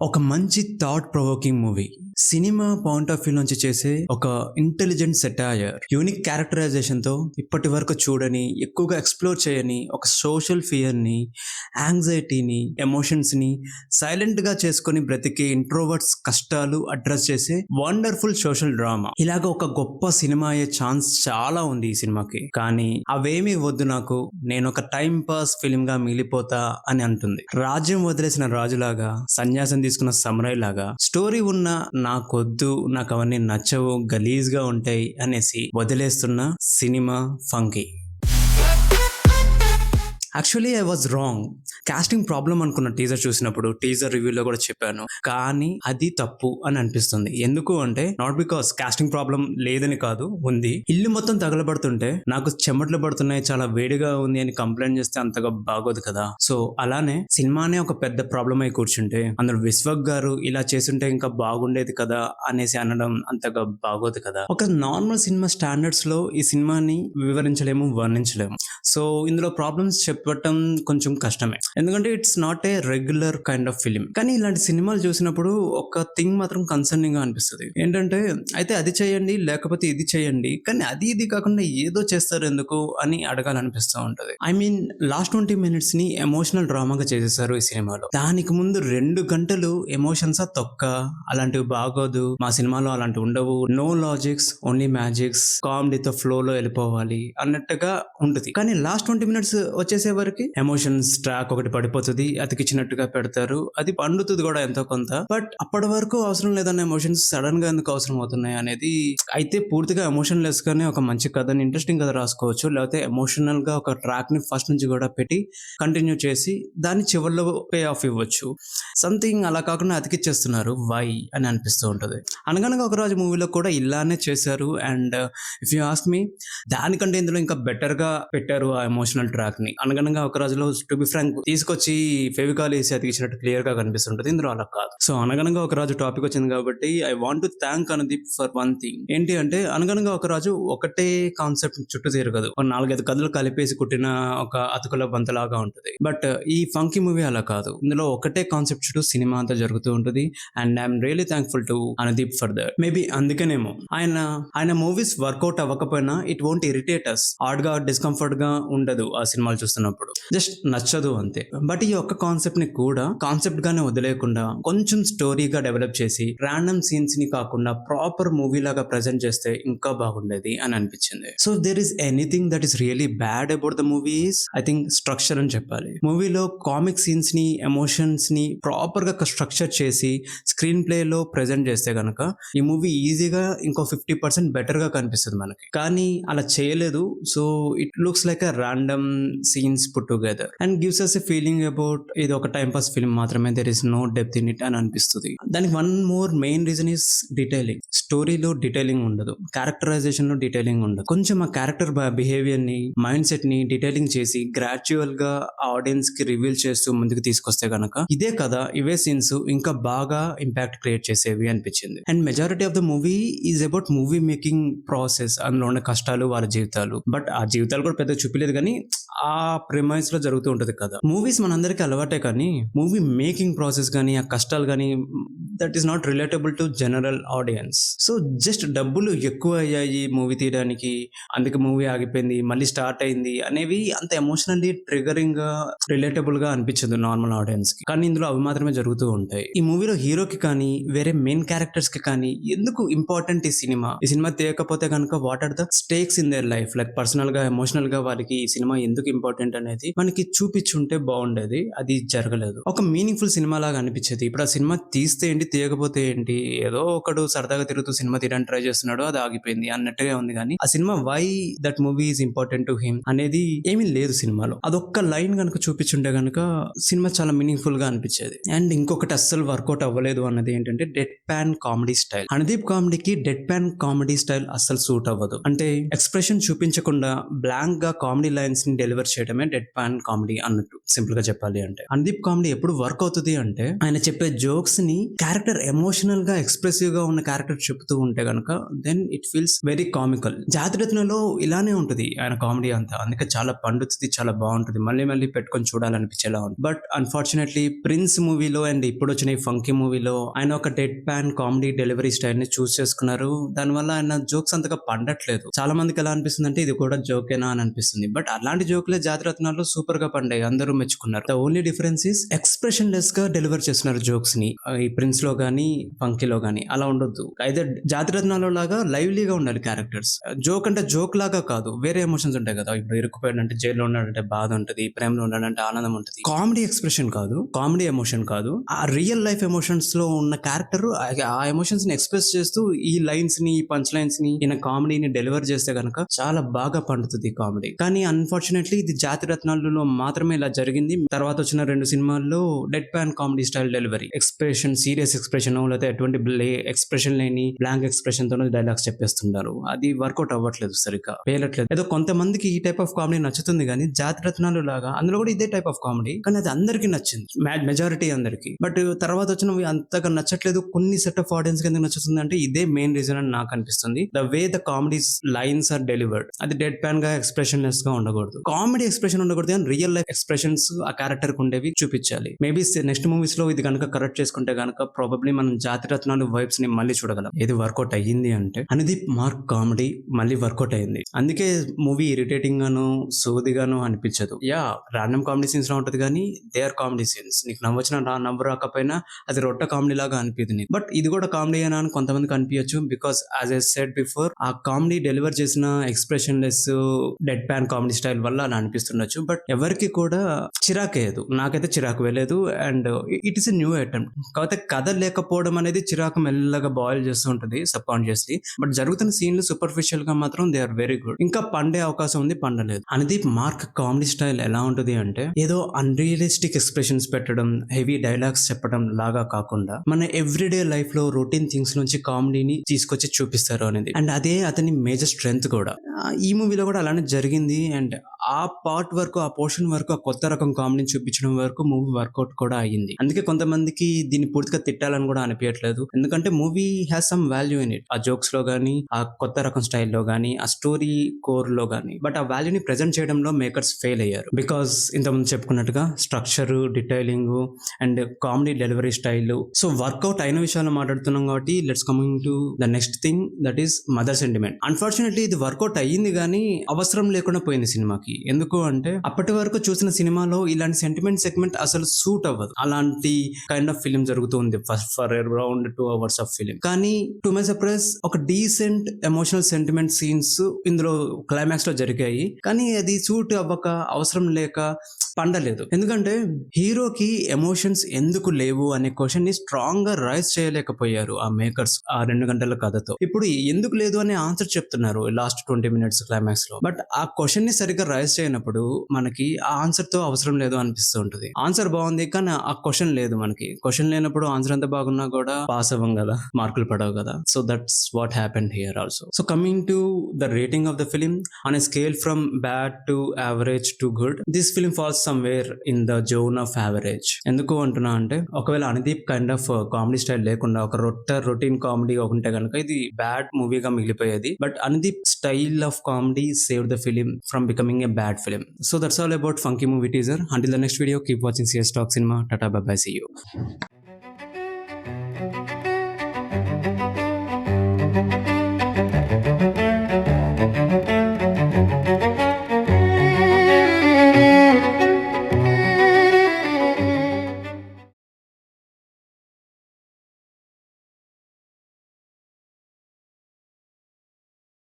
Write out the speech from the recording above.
ఒక మంచి thought provoking movie. Cinema point of view నుంచి చేసే ఒక ఇంటెలిజెంట్ సెటైర్, యూనిక్ క్యారెక్టరైజేషన్‌తో ఇప్పటి వరకు చూడని, ఎక్కువగా ఎక్స్‌ప్లోర్ చేయని ఒక సోషల్ ఫియర్‌ని, యాంగ్జైటీని, ఎమోషన్స్‌ని సైలెంట్‌గా చేసుకొని బ్రతికే ఇంట్రోవర్ట్స్ కష్టాలు అడ్రెస్ చేసే వండర్‌ఫుల్ సోషల్ డ్రామా. ఇలాగ ఒక గొప్ప సినిమా అయ్యే ఛాన్స్ చాలా ఉంది ఈ సినిమాకి. కానీ అవేమీ వద్దు నాకు. నేనొక టైమ్ పాస్ ఫిల్మ్‌గా మిగిలిపోతా అని అంటుంది. రాజ్యం వదిలేసిన రాజులాగా, సన్యాసం తీసుకున్న సమురాయ్ లాగా స్టోరీ ఉన్న నాకొద్దు, నాకు అవన్నీ నచ్చవు, గలీజ్‌గా ఉంటాయి అనేసి వదిలేస్తున్న cinema 'Funky'. Actually I was wrong. Casting problem అనుకున్న టీజర్ చూసినప్పుడు, టీజర్ రివ్యూలో కూడా చెప్పాను. కానీ అది తప్పు అని అనిపిస్తుంది. ఎందుకు అంటే నాట్ బికాస్ కాస్టింగ్ ప్రాబ్లమ్ లేదని కాదు, ఉంది. ఇల్లు మొత్తం తగలబడుతుంటే నాకు చెమటలు పడుతున్నాయి, చాలా వేడిగా ఉంది అని కంప్లైంట్ చేస్తే అంతగా బాగోదు కదా. సో అలానే సినిమానే ఒక పెద్ద ప్రాబ్లం అయి కూర్చుంటే అందులో విశ్వక్ గారు ఇలా చేస్తుంటే ఇంకా బాగుండేది కదా అనేసి అనడం అంతగా బాగోదు కదా. ఒక నార్మల్ సినిమా స్టాండర్డ్స్ లో ఈ సినిమాని వివరించలేము, వర్ణించలేము. సో ఇందులో ప్రాబ్లమ్స్ చెప్పటం కొంచెం కష్టమే, ఎందుకంటే it's not a regular kind of film. కానీ ఇలాంటి సినిమాలు చూసినప్పుడు ఒక థింగ్ మాత్రం కన్సర్నింగ్ గా అనిపిస్తుంది. ఏంటంటే అయితే అది చేయండి, లేకపోతే ఇది చేయండి, కానీ అది ఇది కాకుండా ఏదో చేస్తారు ఎందుకు అని అడగాలనిపిస్తూ ఉంటది. ఐ మీన్ లాస్ట్ 20 minutes ని ఎమోషనల్ డ్రామాగా చేసేసారు ఈ సినిమాలో. దానికి ముందు 2 గంటలు ఎమోషన్స్ తొక్క, అలాంటివి బాగోదు, మా సినిమాలో అలాంటివి ఉండవు, నో లాజిక్స్ ఓన్లీ మ్యాజిక్స్, కామెడీతో ఫ్లోలో వెళ్ళిపోవాలి అన్నట్టుగా ఉంటుంది. కానీ లాస్ట్ 20 minutes వచ్చేసే వరకు ఎమోషన్స్ ట్రాక్ ఒకటి పడిపోతుంది, అతికిచ్చినట్టుగా పెడతారు, అది పండుతుంది కూడా ఎంతో కొంత. బట్ అప్పటి వరకు అవసరం లేదన్న ఎమోషన్స్ సడన్ గా ఎందుకు అవసరం అవుతున్నాయి అనేది. అయితే పూర్తిగా ఎమోషన్ లెస్ గానే ఒక మంచి కథని, ఇంట్రెస్టింగ్ కథ రాసుకోవచ్చు, లేకపోతే ఎమోషనల్ గా ఒక ట్రాక్ ని ఫస్ట్ నుంచి కూడా పెట్టి కంటిన్యూ చేసి దాన్ని చివరిలో పే ఆఫ్ ఇవ్వచ్చు. సంథింగ్ అలా కాకుండా అతికిచ్చేస్తున్నారు, వై అని అనిపిస్తూ ఉంటుంది. అనగనగా ఒక రోజు మూవీలో కూడా ఇలానే చేశారు. And if you ask me, దానికంటే ఇందులో ఇంకా బెటర్ గా పెట్టారు ఆ ఎమోషనల్ ట్రాక్ ని. అనగనగా ఒక రోజులో టు బి ఫ్రాంక్ తీసుకొచ్చి ఫెవికాల్ వేసి అతికిచ్చినట్టు క్లియర్ గా కనిపిస్తుంటది, ఇందులో అలా కాదు. సో అనగనగా ఒక రాజు టాపిక్ వచ్చింది కాబట్టి I want to thank Anudeep for one thing. ఏంటి అంటే అనగనగా ఒక రాజు ఒకటే కాన్సెప్ట్ చుట్టూ తిరగదు, ఒక 4-5 కథలు కలిపేసి కుట్టిన ఒక అతుకుల బంతలాగా ఉంటుంది. బట్ ఈ ఫంకీ మూవీ అలా కాదు. ఇందులో ఒకటే కాన్సెప్ట్ చుట్టూ సినిమా అంతా జరుగుతూ ఉంటుంది. And I'm really thankful to Anudeep for that. Maybe అందుకనేమో ఆయన మూవీస్ వర్కౌట్ అవ్వకపోయినా it won't irritate us, hard గా డిస్కంఫర్ట్ గా ఉండదు ఆ సినిమాలు చూస్తున్నప్పుడు, జస్ట్ నచ్చదు అంతే. బట్ ఈ ఒక్క కాన్సెప్ట్ ని కూడా కాన్సెప్ట్ గానే వదిలేకుండా కొంచెం స్టోరీగా డెవలప్ చేసి రాండమ్ సీన్స్ ని కాకుండా ప్రాపర్ మూవీ లాగా ప్రెజెంట్ చేస్తే ఇంకా బాగుండేది అని అనిపించింది. So there is anything that is really bad about the movies, I think structure అని చెప్పాలి. మూవీలో కామిక్ సీన్స్ ని, ఎమోషన్స్ ని ప్రాపర్ గా స్ట్రక్చర్ చేసి స్క్రీన్ ప్లే లో ప్రెజెంట్ చేస్తే గనక ఈ మూవీ ఈజీగా ఇంకో 50% బెటర్ గా కనిపిస్తుంది మనకి. కానీ అలా చేయలేదు. So it looks like a random scenes put together and gives us a feeling about ఇది ఒక టైం పాస్ ఫిల్మ్ మాత్రమే, there is no depth in it అని అనిపిస్తుంది. దానికి one more main reason is detailing. స్టోరీలో డీటెయిలింగ్ ఉండదు, characterisation లో detailing ఉండదు. కొంచెం ఆ క్యారెక్టర్ బిహేవియర్ ని, మైండ్ సెట్ ని డీటెయిలింగ్ చేసి గ్రాడ్యువల్ గా ఆడియన్స్ కి రివీల్ చేస్తూ ముందుకు తీసుకొస్తే గనక ఇదే కదా, ఇవే సీన్స్ ఇంకా బాగా ఇంపాక్ట్ క్రియేట్ చేసేవి అనిపించింది. And majority of the movie is about movie making process, అందులో ఉన్న కష్టాలు, వాళ్ళ జీవితాలు. బట్ ఆ జీవితాలు కూడా పెద్ద చూపిలేదు, కానీ ఆ ప్రిమైస్ లో జరుగుతూ ఉంటది కదా. మూవీస్ మనందరికీ అలవాటే, కానీ మూవీ మేకింగ్ ప్రాసెస్ కానీ ఆ కష్టాలు కానీ that is not relatable to general audience. So just డబ్బులు ఎక్కువ అయ్యాయి మూవీ తీయడానికి, అందుకే మూవీ ఆగిపోయింది, మళ్ళీ స్టార్ట్ అయింది అనేవి అంత ఎమోషనల్లీ ట్రిగరింగ్ గా, రిలేటబుల్ గా అనిపించదు నార్మల్ ఆడియన్స్ కి. కానీ ఇందులో అవి మాత్రమే జరుగుతూ ఉంటాయి. ఈ మూవీలో హీరోకి కానీ వేరే మెయిన్ క్యారెక్టర్స్ కి కానీ ఎందుకు ఇంపార్టెంట్ ఈ సినిమా తీయకపోతే కనుక what are the stakes in their life, like personal గా, ఎమోషనల్ గా వాళ్ళకి ఈ సినిమా ఎందుకు ఇంపార్టెంట్ అనేది మనకి చూపించుంటే బాగుండేది. అది జరగలేదు. ఒక మీనింగ్ఫుల్ సినిమా లాగా అనిపించేది. ఇప్పుడు ఆ సినిమా తీస్తే ఏంటి, తీయకపోతే ఏంటి, ఏదో ఒకడు సరదాగా తిరుగుతూ సినిమా తీయడానికి ట్రై చేస్తున్నాడు, అది ఆగిపోయింది అన్నట్టుగా ఉంది. కానీ ఆ cinema why that movie is important to him అనేది ఏమీ లేదు సినిమాలో. అదొక్క లైన్ కనుక చూపించుంటే కనుక సినిమా చాలా మీనింగ్ఫుల్ గా అనిపించేది. అండ్ ఇంకొకటి అస్సలు వర్కౌట్ అవ్వలేదు అన్నది ఏంటంటే deadpan comedy style. Anudeep కామెడీకి డెడ్ ప్యాన్ కామెడీ స్టైల్ అస్సలు సూట్ అవ్వదు. అంటే ఎక్స్ప్రెషన్ చూపించకుండా బ్లాంక్ గా కామెడీ లైన్స్ ని డెలివర్ చేయడమే డెడ్ ప్యాన్ కామెడీ అన్నట్టు, సింపుల్ గా చెప్పాలి అంటే. అనుదీప్ కామెడీ ఎప్పుడు వర్క్ అవుతుంది అంటే ఆయన చెప్పే జోక్స్ ని క్యారెక్టర్ ఎమోషనల్ గా ఎక్స్ప్రెసివ్ గా ఉన్న క్యారెక్టర్ చెప్తూ ఉంటే గనక then it feels very comical. జాతిరత్నలో ఇలానే ఉంటది ఆయన కామెడీ అంతా, అందుకే చాలా పండుతుంది, చాలా బాగుంటుంది, మళ్ళీ మళ్ళీ పెట్టుకొని చూడాలనిపించేలా ఉంది. బట్ అన్ఫార్చునేట్లీ ప్రిన్స్ మూవీలో అండ్ ఇప్పుడు వచ్చిన ఈ ఫంకీ మూవీలో ఆయన ఒక dead pan comedy delivery style ని చూస్ చేసుకున్నారు. దానివల్ల ఆయన జోక్స్ అంతగా పండట్లేదు. చాలా మందికి ఎలా అనిపిస్తుంది అంటే ఇది కూడా జోకేనా అని అనిపిస్తుంది. బట్ అలాంటి జోకులే జాతిరత్నాల్లో సూపర్ గా పండాయి, అందరూ మెచ్చుకున్నారు. The only difference is expression less గా డెలివర్ చేస్తున్నారు జోక్స్ ని. ఈ ప్రిన్స్ లో గానీ ఫంకీలో గానీ అలా ఉండొద్దు. అయితే జాతిరత్నాల్లో లాగా లైవ్లీగా ఉండాలి క్యారెక్టర్స్. జోక్ అంటే జోక్ లాగా కాదు, వేరే ఎమోషన్స్ ఉంటాయి కదా. ఇప్పుడు ఇరుక్కుపోయాడంటే, జైల్లో ఉన్నాడంటే బాధ ఉంటుంది, ప్రేమలో ఉన్నాడంటే ఆనందం ఉంటుంది. కామెడీ ఎక్స్ప్రెషన్ కాదు, కామెడీ ఎమోషన్ కాదు, ఆ రియల్ లైఫ్ ఎమోషన్స్ లో ఉన్న క్యారెక్టర్ ఆ ఎమోషన్స్ ని ఎక్స్ప్రెస్ చేస్తూ ఈ లైన్స్ ని, ఈ పంచ్ లైన్స్ ని, ఈయన కామెడీని డెలివర్ చేస్తే గనక చాలా బాగా పండుతుంది కామెడీ. కానీ అన్ఫార్చునేట్లీ ఇది జాతిరత్నాలలో మాత్రమే ఇలా జరిగింది. తర్వాత వచ్చిన 2 సినిమాల్లో dead pan comedy style delivery, expression serious expression లేకపోతే ఎటువంటి ఎక్స్ప్రెషన్ లేని బ్లాంక్ ఎక్స్ప్రెషన్ తోనే డైలాగ్స్ చెప్పేస్తున్నారు. అది వర్కౌట్ అవ్వట్లేదు, సరిగ్గా పేలట్లేదు. ఏదో కొంతమందికి ఈ టైప్ ఆఫ్ కామెడీ నచ్చుతుంది కానీ జాతిరత్నాలు లాగా అందులో కూడా ఇదే టైప్ ఆఫ్ కామెడీ, కానీ అది అందరికి నచ్చింది, మెజారిటీ అందరికి. బట్ తర్వాత వచ్చినవి అంతగా నచ్చట్లేదు. కొన్ని సెట్ ఆఫ్ ఆడియన్స్ కి ఎందుకు నచ్చుతుంది అంటే ఇదే మెయిన్ రీజన్ అని నాకు అనిపిస్తుంది. The way the comedy lines are delivered, అది డెడ్ ప్యాన్ గా ఎక్స్ప్రెషన్ లెస్ గా ఉండకూడదు, కామెడీ ఎక్స్ప్రెషన్ ఉండకూడదు, కానీ రియల్ లైఫ్ ఎక్స్ప్రెషన్స్ ఆ క్యారెక్టర్ కు ఉండేవి చూపించాలి. మేబీ నెక్స్ట్ మూవీస్ లో ఇది కనుక కరెక్ట్ చేసుకుంటే కనుక ప్రాబబ్లీ మనం జాతిరత్నాలు వైబ్స్ ని మళ్ళీ చూడగలం. ఏది వర్కౌట్ అయ్యింది అంటే అనుదీప్ మార్క్ కామెడీ మళ్ళీ వర్కౌట్ అయ్యింది. అందుకే మూవీ ఇరిటేటింగ్ గాను సోదిగాను అనిపించదు. యా, రాండమ్ కామెడీ సీన్స్ లో ఉంటది కానీ దే ఆర్ కామెడీ సీన్స్. నీకు నవ్వొచ్చిన నవ్వు రాకపోయినా అది రొట్ట కామెడీ లాగా అనిపిది నీకు. బట్ ఇది కూడా కామెడీ అయినా అని కొంతమందికి అనిపించచ్చు, because as I said before ఆ కామెడీ డెలివర్ చేసిన expressionless deadpan comedy style వల్ల అలా అనిపిస్తుండొచ్చు. బట్ ఎవరికి కూడా చిరాకేయదు, నాకైతే చిరాకు వెళ్ళలేదు. And it is a new attempt. కాకపోతే కథ లేకపోవడం అనేది చిరాకు మెల్లగా బాయిల్ చేస్తూ ఉంటుంది సబ్ కాన్షియస్లీ. బట్ జరుగుతున్న సీన్లు సూపర్ఫిషియల్ గా మాత్రం దే ఆర్ వెరీ గుడ్. ఇంకా పండే అవకాశం ఉంది, పండలేదు. అనుదీప్ మార్క్ కామెడీ స్టైల్ ఎలా ఉంటుంది అంటే ఏదో అన్రియలిస్టిక్ ఎక్స్ప్రెషన్స్ పెట్టడం, హెవీ డైలాగ్స్ చెప్పడం లాగా కాకుండా మన ఎవ్రీడే లైఫ్ లో రొటీన్ థింగ్స్ నుంచి కామెడీని తీసుకొచ్చి చూపిస్తారు అనేది. అండ్ అదే అతని మేజర్ స్ట్రెంగ్త్ కూడా. ఈ మూవీలో కూడా అలానే జరిగింది. అండ్ ఆ పార్ట్ వరకు, ఆ పోర్షన్ వరకు, ఆ కొత్త రకం కామెడీని చూపించడం వరకు మూవీ వర్కౌట్ కూడా అయ్యింది. అందుకే కొంతమందికి దీన్ని పూర్తిగా తిట్టాలని కూడా అనిపించట్లేదు, ఎందుకంటే movie has some value in it. ఆ జోక్స్ లో గానీ, ఆ కొత్త రకం స్టైల్లో గానీ, ఆ స్టోరీ కోర్ లో గానీ. బట్ ఆ వాల్యూని ప్రెజెంట్ చేయడంలో మేకర్స్ ఫెయిల్ అయ్యారు. బికాస్ ఇంతకుముందు చెప్పుకున్నట్టుగా structure, detailing and comedy delivery style. So work out అయిన విషయాలు మాట్లాడుతున్నాం కాబట్టి let's coming to the next thing, that is mother sentiment. Unfortunately ఇది వర్కౌట్ అయ్యింది కానీ అవసరం లేకుండా పోయింది సినిమాకి. ఎందుకు అంటే అప్పటి వరకు చూసిన సినిమాలో ఇలాంటి సెంటిమెంట్ సెగ్మెంట్ అసలు సూట్ అవ్వదు. అలాంటి కైండ్ ఆఫ్ ఫిలిం జరుగుతుంది for around 2 hours of film. కానీ టు మై సర్ప్రైజ్ ఒక డీసెంట్ ఎమోషనల్ సెంటిమెంట్ సీన్స్ ఇందులో క్లైమాక్స్ లో జరిగాయి, కానీ అది సూట్ అవ్వక, అవసరం లేక పండలేదు. ఎందుకంటే హీరోకి ఎమోషన్స్ ఎందుకు లేవు అనే క్వశ్చన్ ని స్ట్రాంగ్ గా రైజ్ చేయలేకపోయారు ఆ మేకర్స్ ఆ 2 గంటల కథతో. ఇప్పుడు ఎందుకు లేదు అనే ఆన్సర్ చెప్తున్నారు లాస్ట్ 20 minutes క్లైమాక్స్ లో. బట్ ఆ క్వశ్చన్ ని సరిగ్గా రైజ్ చేయనప్పుడు మనకి ఆ ఆన్సర్ తో అవసరం లేదు అనిపిస్తూ ఉంటుంది. ఆన్సర్ బాగుంది కానీ ఆ క్వశ్చన్ లేదు. మనకి క్వశ్చన్ లేనప్పుడు ఆన్సర్ ఎంత బాగున్నా కూడా పాస్ అవ్వం కదా, మార్కులు పడవు కదా. So that's what happened here also. So coming to the rating of the film on a scale from bad to average to good, this film falls somewhere in the zone of average. ఎందుకు అంటున్నా అంటే ఒకవేళ Anudeep kind of comedy style లేకుండా ఒక routine comedy ఉంటే కనుక ఇది bad మూవీగా మిగిలిపోయేది. But Anudeep style of comedy save the film from becoming a bad film. So that's all about funky movie teaser. Until the next video, keep watching CS Talk Cinema. Tata, bye bye, see you.